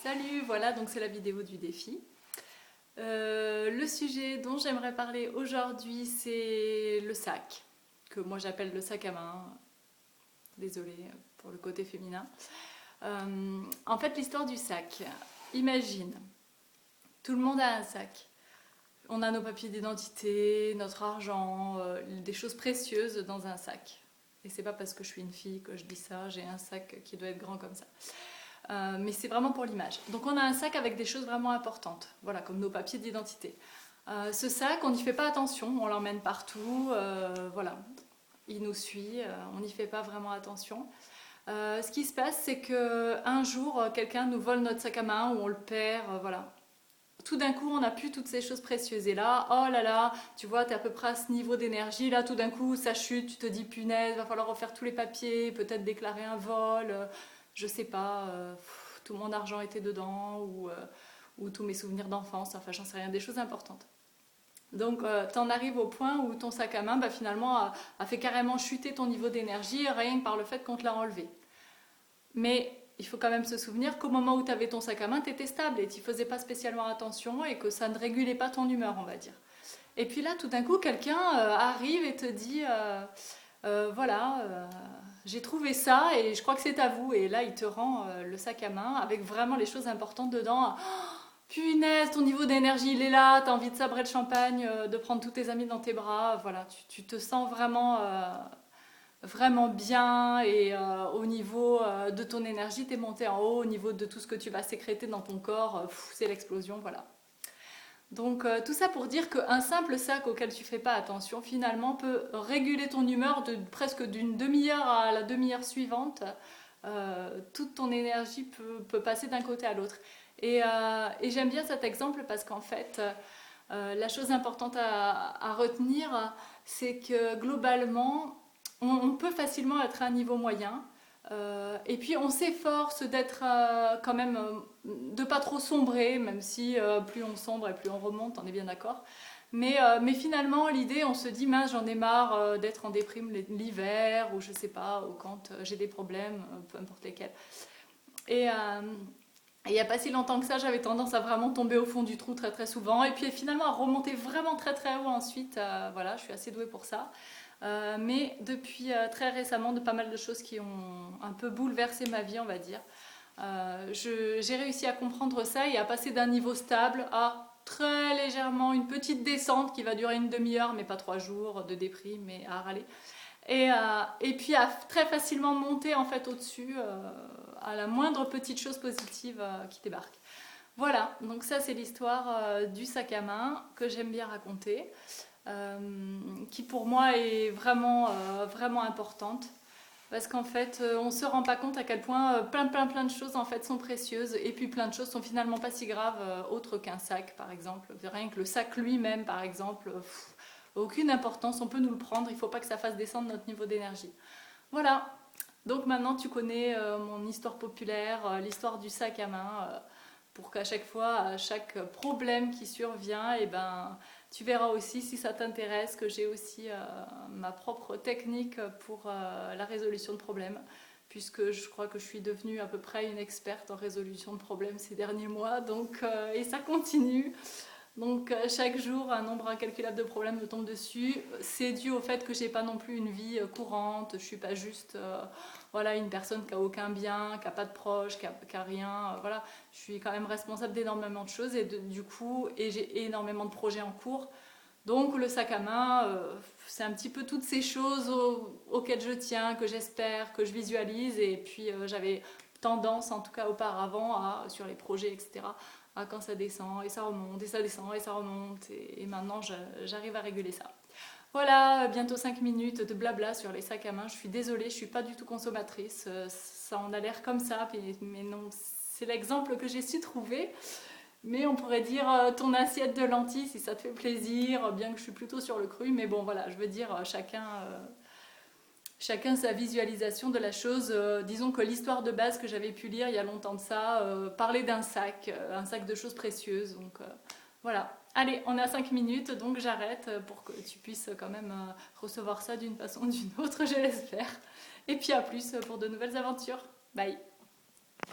Salut, voilà, donc c'est la vidéo du défi. Le sujet dont j'aimerais parler aujourd'hui, c'est le sac, que moi j'appelle le sac à main. Désolée pour le côté féminin. En fait, l'histoire du sac. Imagine, tout le monde a un sac. On a nos papiers d'identité, notre argent, des choses précieuses dans un sac. Et c'est pas parce que je suis une fille que je dis ça, j'ai un sac qui doit être grand comme ça. Mais c'est vraiment pour l'image. Donc on a un sac avec des choses vraiment importantes, voilà, comme nos papiers d'identité. Ce sac, on n'y fait pas attention, on l'emmène partout, voilà, il nous suit, on n'y fait pas vraiment attention. Ce qui se passe, c'est qu'un jour, quelqu'un nous vole notre sac à main ou on le perd, voilà. Tout d'un coup, on n'a plus toutes ces choses précieuses. Et là, oh là là, tu vois, tu es à peu près à ce niveau d'énergie. Là, tout d'un coup, ça chute, tu te dis, punaise, va falloir refaire tous les papiers, peut-être déclarer un vol, je sais pas, tout mon argent était dedans, ou tous mes souvenirs d'enfance, enfin, j'en sais rien, des choses importantes. Donc, t'en arrives au point où ton sac à main, bah, finalement, a fait carrément chuter ton niveau d'énergie, rien que par le fait qu'on te l'a enlevé. Mais il faut quand même se souvenir qu'au moment où tu avais ton sac à main, tu étais stable et tu faisais pas spécialement attention et que ça ne régulait pas ton humeur, on va dire. Et puis là, tout d'un coup, quelqu'un arrive et te dit voilà, j'ai trouvé ça et je crois que c'est à vous. Et là, il te rend le sac à main avec vraiment les choses importantes dedans. Punaise, ton niveau d'énergie, il est là, tu as envie de sabrer le champagne, de prendre tous tes amis dans tes bras. Voilà, tu te sens vraiment bien et au niveau de ton énergie, tu es monté en haut, au niveau de tout ce que tu vas sécréter dans ton corps, c'est l'explosion, voilà. Donc tout ça pour dire qu'un simple sac auquel tu fais pas attention finalement peut réguler ton humeur de presque d'une demi-heure à la demi-heure suivante. Toute ton énergie peut passer d'un côté à l'autre. Et j'aime bien cet exemple parce qu'en fait, la chose importante à retenir, c'est que globalement, on peut facilement être à un niveau moyen. Et puis on s'efforce d'être quand même, de pas trop sombrer, même si plus on sombre et plus on remonte, on est bien d'accord. Mais finalement, l'idée, on se dit, mince, j'en ai marre d'être en déprime l'hiver, ou je sais pas, ou quand j'ai des problèmes, peu importe lesquels. Et il n'y a pas si longtemps que ça, j'avais tendance à vraiment tomber au fond du trou très très souvent, et puis finalement à remonter vraiment très très haut ensuite. Voilà, je suis assez douée pour ça. Mais depuis très récemment, de pas mal de choses qui ont un peu bouleversé ma vie, on va dire. J'ai réussi à comprendre ça et à passer d'un niveau stable à très légèrement une petite descente qui va durer une demi-heure, mais pas 3 jours de déprime, mais à râler. Et puis à très facilement monter en fait au-dessus à la moindre petite chose positive qui débarque. Voilà, donc ça c'est l'histoire du sac à main que j'aime bien raconter. Qui pour moi est vraiment importante parce qu'en fait on se rend pas compte à quel point plein de choses en fait sont précieuses et puis plein de choses sont finalement pas si graves autres qu'un sac par exemple, rien que le sac lui-même par exemple, aucune importance, on peut nous le prendre, il faut pas que ça fasse descendre notre niveau d'énergie. Voilà, donc maintenant tu connais mon histoire populaire, l'histoire du sac à main, pour qu'à chaque fois, à chaque problème qui survient, et ben, tu verras aussi si ça t'intéresse que j'ai aussi ma propre technique pour la résolution de problèmes, puisque je crois que je suis devenue à peu près une experte en résolution de problèmes ces derniers mois, donc, et ça continue. Donc chaque jour, un nombre incalculable de problèmes me tombe dessus. C'est dû au fait que j'ai pas non plus une vie courante. Je suis pas juste voilà, une personne qui a aucun bien, qui a pas de proches, qui a rien. Voilà, je suis quand même responsable d'énormément de choses et du coup, et j'ai énormément de projets en cours. Donc le sac à main, c'est un petit peu toutes ces choses auxquelles je tiens, que j'espère, que je visualise. Et puis j'avais tendance, en tout cas auparavant, sur les projets, etc., quand ça descend et ça remonte, et ça descend et ça remonte. Et maintenant, j'arrive à réguler ça. Voilà, bientôt 5 minutes de blabla sur les sacs à main. Je suis désolée, je ne suis pas du tout consommatrice. Ça en a l'air comme ça, mais non, c'est l'exemple que j'ai su trouver. Mais on pourrait dire ton assiette de lentilles si ça te fait plaisir, bien que je suis plutôt sur le cru. Mais bon, voilà, je veux dire, chacun sa visualisation de la chose. Disons que l'histoire de base que j'avais pu lire il y a longtemps de ça parlait d'un sac, un sac de choses précieuses. Donc voilà. Allez, on est à 5 minutes, donc j'arrête pour que tu puisses quand même recevoir ça d'une façon ou d'une autre, je l'espère. Et puis à plus pour de nouvelles aventures. Bye!